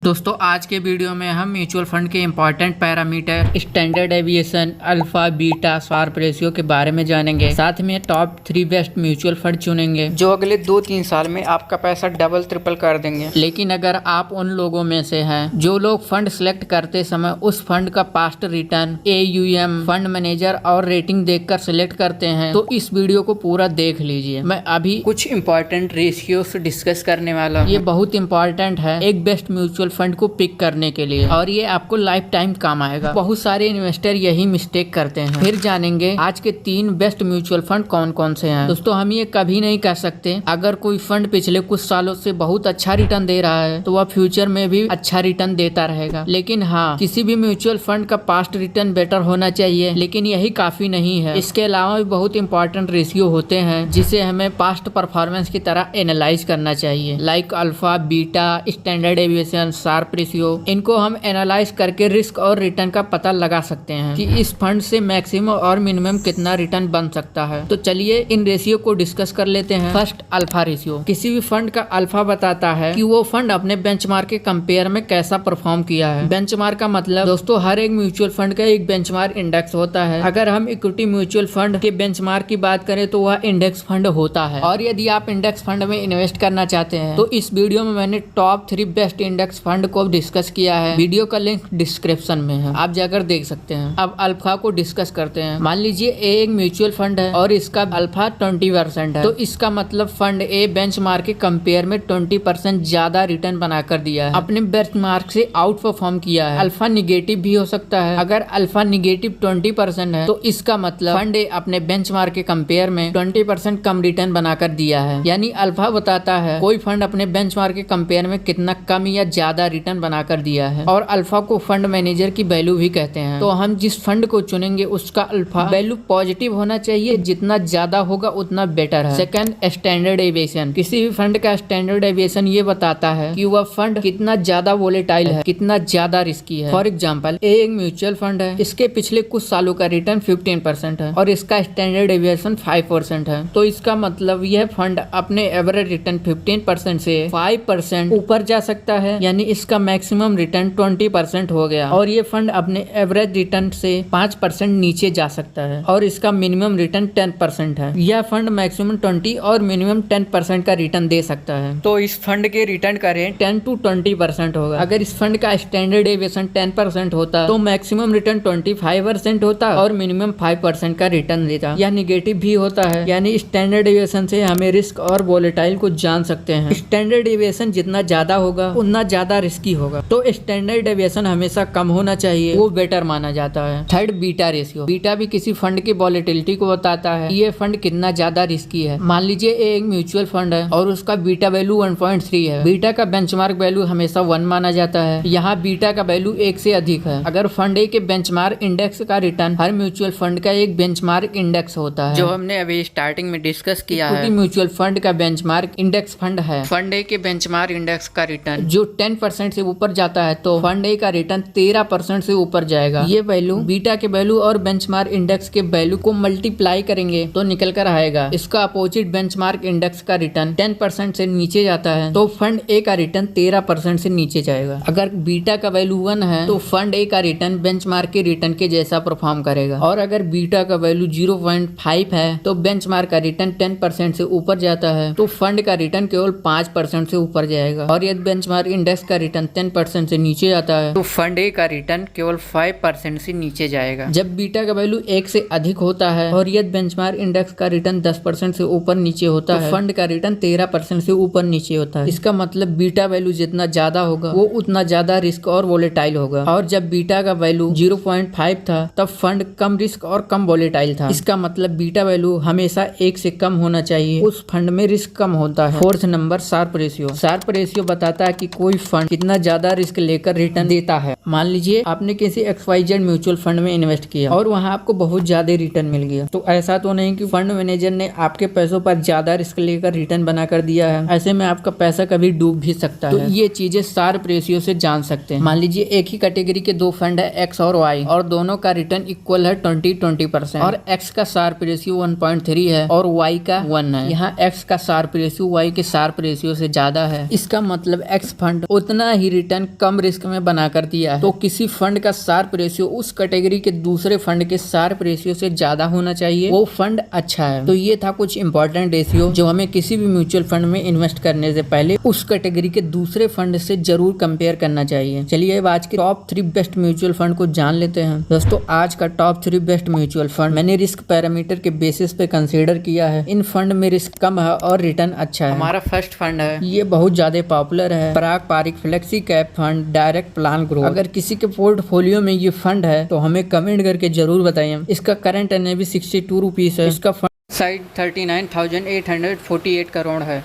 दोस्तों आज के वीडियो में हम म्यूचुअल फंड के important parameter, standard deviation, alpha, beta, Sharpe ratio के बारे में जानेंगे। साथ में टॉप 3 बेस्ट म्यूचुअल फंड चुनेंगे जो अगले 2-3 साल में आपका पैसा डबल ट्रिपल कर देंगे। लेकिन अगर आप उन लोगों में से हैं जो लोग फंड सिलेक्ट करते समय उस फंड का past return, AUM, fund manager और रेटिंग देखकर सिलेक्ट करते हैं तो इस वीडियो को पूरा देख लीजिए। मैं अभी कुछ इंपॉर्टेंट रेशियोज डिस्कस करने वाला हूँ। ये बहुत इंपॉर्टेंट है एक बेस्ट म्यूचुअल फंड को पिक करने के लिए और ये आपको लाइफ टाइम काम आएगा। बहुत सारे इन्वेस्टर यही मिस्टेक करते हैं। फिर जानेंगे आज के 3 बेस्ट म्यूचुअल फंड कौन कौन से हैं। दोस्तों हम ये कभी नहीं कह सकते अगर कोई फंड पिछले कुछ सालों से बहुत अच्छा रिटर्न दे रहा है तो वह फ्यूचर में भी अच्छा रिटर्न देता रहेगा। लेकिन हाँ, किसी भी म्यूचुअल फंड का पास्ट रिटर्न बेटर होना चाहिए, लेकिन यही काफी नहीं है। इसके अलावा भी बहुत इंपॉर्टेंट रेशियो होते हैं जिसे हमें पास्ट परफॉर्मेंस की तरह एनालाइज करना चाहिए, like alpha, beta, standard deviation, Sharpe ratio. इनको हम एनालाइज करके रिस्क और रिटर्न का पता लगा सकते हैं कि इस फंड से मैक्सिमम और मिनिमम कितना रिटर्न बन सकता है। तो चलिए इन रेशियो को डिस्कस कर लेते हैं। First, alpha ratio. किसी भी फंड का अल्फा बताता है कि वो फंड अपने बेंचमार्क के कंपेयर में कैसा परफॉर्म किया है। बेंचमार्क का मतलब दोस्तों हर एक म्यूचुअल फंड का एक बेंचमार्क इंडेक्स होता है। अगर हम इक्विटी म्यूचुअल फंड के बेंचमार्क की बात करें तो वह इंडेक्स फंड होता है। और यदि आप इंडेक्स फंड में इन्वेस्ट करना चाहते हैं तो इस वीडियो में मैंने टॉप 3 बेस्ट इंडेक्स फंड को डिस्कस किया है। वीडियो का लिंक डिस्क्रिप्शन में है, आप जाकर देख सकते हैं। अब अल्फा को डिस्कस करते हैं। मान लीजिए एक म्यूचुअल फंड है और इसका अल्फा 20% है, तो इसका मतलब फंड ए बेंचमार्क के कंपेयर में 20% ज्यादा रिटर्न बनाकर दिया है, अपने बेंचमार्क से आउट परफॉर्म किया है। अल्फा निगेटिव भी हो सकता है। अगर अल्फा निगेटिव 20% है तो इसका मतलब फंड ए अपने बेंचमार्क के कंपेयर में 20% कम रिटर्न बनाकर दिया है। यानी अल्फा बताता है कोई फंड अपने बेंचमार्क के कंपेयर में कितना कम या ज्यादा रिटर्न बनाकर दिया है। और अल्फा को फंड मैनेजर की वैल्यू भी कहते हैं। तो हम जिस फंड को चुनेंगे उसका अल्फा वैल्यू पॉजिटिव होना चाहिए, जितना ज्यादा होगा उतना बेटर है। Second, standard deviation. किसी भी फंड का स्टैंडर्ड डेविएशन ये बताता है कि वह फंड कितना ज्यादा वोलेटाइल है, कितना ज्यादा रिस्की है। फॉर एग्जाम्पल एक म्यूचुअल फंड है, इसके पिछले कुछ सालों का रिटर्न 15% है और इसका स्टैंडर्ड डेविएशन 5% है। तो इसका मतलब यह फंड अपने एवरेज रिटर्न 15% से 5% ऊपर जा सकता है, यानी इसका मैक्सिमम रिटर्न 20% हो गया। और ये फंड अपने एवरेज रिटर्न से 5% नीचे जा सकता है और इसका मिनिमम रिटर्न 10% है। यह फंड मैक्सिमम 20 और मिनिमम 10% का रिटर्न दे सकता है। तो इस फंड के रिटर्न का रेट 10 to 20% होगा। अगर इस फंड का स्टैंडर्ड डेविएशन 10% होता तो मैक्सिमम रिटर्न 25% होता और मिनिमम 5% का रिटर्न देता। यह निगेटिव भी होता है, यानी स्टैंडर्ड डेविएशन से हमें रिस्क और वोलेटाइल को जान सकते हैं। स्टैंडर्ड डेविएशन जितना ज्यादा होगा उतना ज्यादा रिस्की होगा, तो स्टैंडर्ड डेविएशन हमेशा कम होना चाहिए, वो बेटर माना जाता है। Third, beta ratio. बीटा भी किसी फंड की वोलेटिलिटी को बताता है ये फंड कितना ज्यादा रिस्की है। मान लीजिए एक म्यूचुअल फंड है और उसका बीटा वैल्यू 1.3 है। बीटा का बेंचमार्क वैल्यू हमेशा 1 माना जाता है। यहाँ बीटा का वैल्यू 1 से अधिक है। अगर फंड ए के बेंचमार्क इंडेक्स का रिटर्न, हर म्यूचुअल फंड का एक बेंचमार्क इंडेक्स होता है जो हमने अभी स्टार्टिंग में डिस्कस किया है। म्यूचुअल फंड का बेंचमार्क इंडेक्स फंड है। फंड ए के बेंचमार्क इंडेक्स का रिटर्न जो 10% से ऊपर जाता है तो फंड ए का रिटर्न 13% से ऊपर जाएगा। ये वैल्यू बीटा के वैल्यू और बेंचमार्क इंडेक्स के वैल्यू को मल्टीप्लाई करेंगे तो निकल कर आएगा। इसका अपोजिट बेंचमार्क इंडेक्स का रिटर्न 10% से नीचे जाता है तो फंड ए का रिटर्न 13% से नीचे जाएगा। अगर बीटा का वैल्यू 1 है तो फंड ए का रिटर्न बेंचमार्क के रिटर्न के जैसा परफॉर्म करेगा। और अगर बीटा का वैल्यू 0.5 है तो बेंचमार्क का रिटर्न 10% से ऊपर जाता है तो फंड का रिटर्न केवल 5% से ऊपर जाएगा। और यदि बेंचमार्क इंडेक्स का रिटर्न 10% से नीचे जाता है तो फंड ए का रिटर्न केवल 5% से नीचे जाएगा। जब बीटा का वैल्यू 1 से अधिक होता है और यदि बेंचमार्क इंडेक्स का रिटर्न 10% से ऊपर नीचे होता है, फंड का रिटर्न 13% से ऊपर नीचे होता है। इसका मतलब बीटा वैल्यू जितना ज्यादा होगा वो उतना ज्यादा रिस्क और वोलेटाइल होगा। और जब बीटा का वैल्यू 0.5 था तब फंड कम रिस्क और कम वोलेटाइल था। इसका मतलब बीटा वैल्यू हमेशा 1 से कम होना चाहिए, उस फंड में रिस्क कम होता है। Fourth number, Sharpe ratio. Sharpe ratio बताता है कि कोई फंड कितना ज्यादा रिस्क लेकर रिटर्न देता है। मान लीजिए आपने किसी XYZ म्यूचुअल फंड में इन्वेस्ट किया और वहां आपको बहुत ज्यादा रिटर्न मिल गया, तो ऐसा तो नहीं कि फंड मैनेजर ने आपके पैसों पर ज्यादा रिस्क लेकर रिटर्न बनाकर दिया है। ऐसे में आपका पैसा कभी डूब भी सकता है। तो ये चीजें शार्प रेशियो से जान सकते हैं। मान लीजिए एक ही कैटेगरी के 2 फंड है X और Y और दोनों का रिटर्न इक्वल है 20% और X का शार्प रेशियो 1.3 है और Y का 1 है। यहाँ X का शार्प रेशियो Y के शार्प रेशियो से ज्यादा है। इसका मतलब X फंड उतना उतना ही रिटर्न कम रिस्क में बना कर दिया है। तो किसी फंड का शार्प रेशियो उस कैटेगरी के दूसरे फंड के शार्प रेशियो से ज्यादा होना चाहिए, वो फंड अच्छा है। तो ये था कुछ इंपॉर्टेंट रेशियो जो हमें किसी भी म्यूचुअल फंड में इन्वेस्ट करने से पहले उस कैटेगरी के दूसरे फंड से जरूर कंपेयर करना चाहिए। चलिए अब आज के टॉप 3 बेस्ट म्यूचुअल फंड को जान लेते हैं। दोस्तों आज का टॉप 3 बेस्ट म्यूचुअल फंड मैंने रिस्क पैरामीटर के बेसिस पे कंसीडर किया है। इन फंड में रिस्क कम है और रिटर्न अच्छा है। हमारा फर्स्ट फंड है, ये बहुत ज्यादा पॉपुलर है, Parag Parikh flexi cap fund direct plan growth. अगर किसी के पोर्टफोलियो में ये फंड है तो हमें कमेंट करके जरूर बताइए। इसका करंट एनएवी 62 रुपीज है। इसका फंड साइड 39,848 करोड़ है।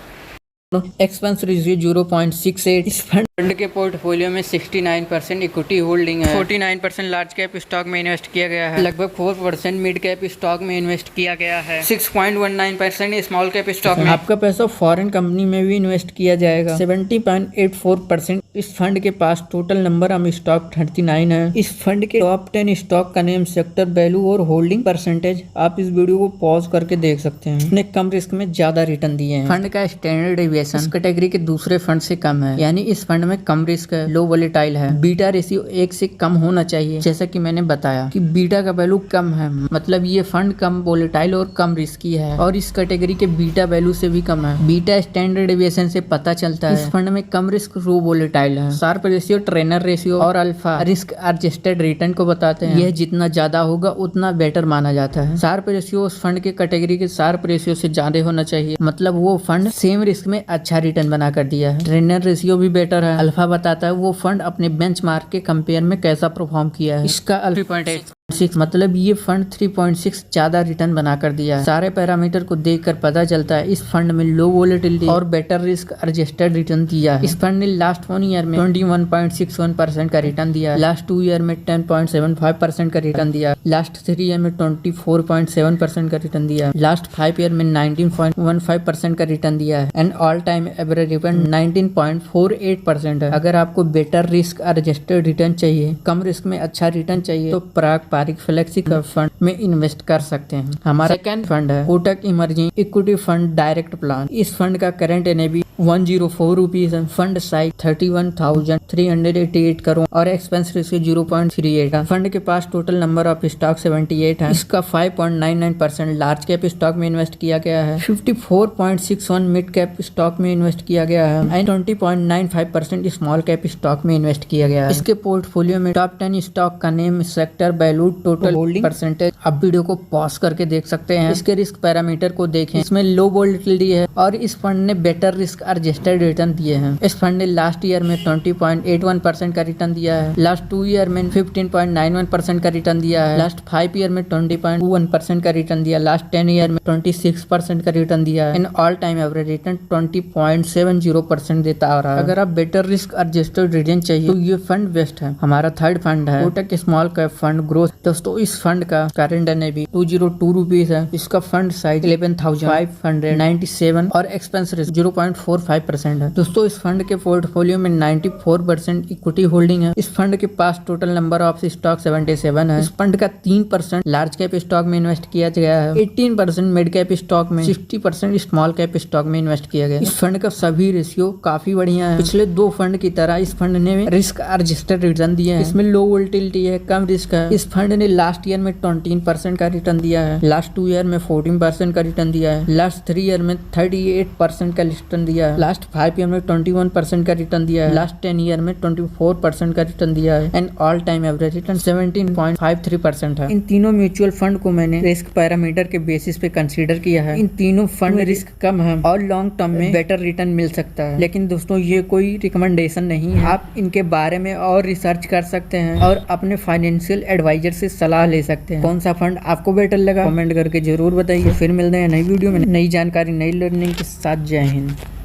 Expense ratio 0.68। इस फंड के पोर्टफोलियो में 69% इक्विटी होल्डिंग है, 49% लार्ज कैप स्टॉक में इन्वेस्ट किया गया है, लगभग 4% मिड कैप स्टॉक में इन्वेस्ट किया गया है, 6.19% स्मॉल कैप स्टॉक में। आपका पैसा फॉरेन कंपनी में भी इन्वेस्ट किया जाएगा। 70.84% इस फंड के पास टोटल नंबर ऑफ स्टॉक 39 है। इस फंड के टॉप 10 स्टॉक का नेम, सेक्टर, वैल्यू और होल्डिंग परसेंटेज आप इस वीडियो को पॉज करके देख सकते हैं। इसने कम रिस्क में ज्यादा रिटर्न दिए हैं। फंड का स्टैंडर्ड इस कैटेगरी के दूसरे फंड से कम है, यानी इस फंड में कम रिस्क है, लो वोलेटाइल है। बीटा रेशियो 1 से कम होना चाहिए। जैसा कि मैंने बताया कि बीटा का वैल्यू कम है, मतलब ये फंड कम वोलेटाइल और कम रिस्की है, और इस कैटेगरी के बीटा वैल्यू से भी कम है। बीटा स्टैंडर्ड डेविएशन से पता चलता है इस फंड में कम रिस्क, लो वोलेटाइल है। शार्प रेशियो, ट्रेनर रेशियो और अल्फा रिस्क एडजस्टेड रिटर्न को बताते हैं। यह जितना ज्यादा होगा उतना बेटर माना जाता है। शार्प रेशियो उस फंड के कैटेगरी के शार्प रेशियो से ज्यादा होना चाहिए, मतलब वो फंड सेम रिस्क में अच्छा रिटर्न बना कर दिया है। ट्रेनर रेशियो भी बेटर है। अल्फा बताता है वो फंड अपने बेंचमार्क के कंपेयर में कैसा परफॉर्म किया है। इसका 3.8 मतलब ये फंड 3.6 ज्यादा रिटर्न बना कर दिया है। सारे पैरामीटर को देखकर पता चलता है इस फंड में लो वोलेटिलिटी और बेटर रिस्क एडजस्टेड रिटर्न दिया है। इस फंड ने लास्ट 1 ईयर में 21.61% का रिटर्न दिया है, लास्ट 2 ईयर में 10.75% का रिटर्न दिया है, लास्ट 3 ईयर में 24.7% का रिटर्न दिया है, लास्ट 5 ईयर में 19.15% का रिटर्न दिया है, and all time average return 19.48% है। अगर आपको बेटर रिस्क एडजस्टेड रिटर्न चाहिए, कम रिस्क में अच्छा रिटर्न चाहिए, तो पराग पारिक फ्लेक्सी कैप फंड में इन्वेस्ट कर सकते हैं। हमारा सेकंड फंड है Kotak emerging equity fund direct plan. इस फंड का करंट एनएवी 104 रुपीज है। फंड साइज 31,388 करोड़ और एक्सपेंस रेशियो 0.38 है। फंड के पास टोटल नंबर ऑफ स्टॉक 78 है। इसका 5.99% लार्ज कैप स्टॉक में इन्वेस्ट किया गया है, 54.61 मिड कैप स्टॉक में इन्वेस्ट किया गया है, एंड 20.95% स्मॉल कैप स्टॉक में इन्वेस्ट किया गया है। इसके पोर्टफोलियो में टॉप 10 स्टॉक का name, sector, value, total holding percentage आप वीडियो को पॉज करके देख सकते हैं। इसके रिस्क पैरामीटर को देखें, इसमें लो वोलेटिलिटी है और इस फंड ने बेटर रिस्क एडजस्टेड रिटर्न दिए हैं। इस फंड ने लास्ट ईयर में 20.81% का रिटर्न दिया है, लास्ट 2 ईयर में 15.91% का रिटर्न दिया है, लास्ट 5 ईयर में 20.21% का रिटर्न दिया, लास्ट 10 ईयर में 26% का रिटर्न दिया है, and all time average return 20.70% देता आ रहा है। अगर आप बेटर रिस्क एडजस्टेड रिटर्न चाहिए तो ये फंड बेस्ट है। हमारा थर्ड फंड है Kotak small cap fund growth. दोस्तों इस फंड का करंट एनएवी 202 रुपीज है। इसका फंड साइज 11,597 और एक्सपेंस रेशियो 0.45% है। दोस्तों इस फंड के पोर्टफोलियो में 94% इक्विटी होल्डिंग है। इस फंड के पास टोटल नंबर ऑफ स्टॉक 77 है। इस फंड का 3% लार्ज कैप स्टॉक में इन्वेस्ट किया गया है, 18% मिड कैप स्टॉक में, 60% स्मॉल कैप स्टॉक में इन्वेस्ट किया गया है। इस फंड का सभी रेशियो काफी बढ़िया है। पिछले 2 फंड की तरह इस फंड ने रिस्क एडजस्टेड रिटर्न दिए हैं। इसमें लो वोलेटिलिटी है, कम रिस्क है। इस फंड ने लास्ट ईयर में 20% का रिटर्न दिया है, लास्ट 2 ईयर में 14% का रिटर्न दिया है, लास्ट 3 ईयर में 38% का रिटर्न दिया है, लास्ट 5 ईयर में 21% का रिटर्न दिया है, लास्ट 10 ईयर में 24% का रिटर्न दिया है, and all time average return 17.53% है। इन तीनों म्यूचुअल फंड को मैंने रिस्क पैरामीटर के बेसिस पे कंसीडर किया है। इन तीनों फंड में रिस्क कम है और लॉन्ग टर्म में बेटर रिटर्न मिल सकता है, लेकिन दोस्तों ये कोई रिकमेंडेशन नहीं है। आप इनके बारे में और रिसर्च कर सकते हैं और अपने फाइनेंशियल एडवाइजर से सलाह ले सकते हैं। कौन सा फंड आपको बेटर लगा कमेंट करके जरूर बताइए। फिर मिलते हैं नई वीडियो में नई जानकारी, नई लर्निंग के साथ। जय हिंद।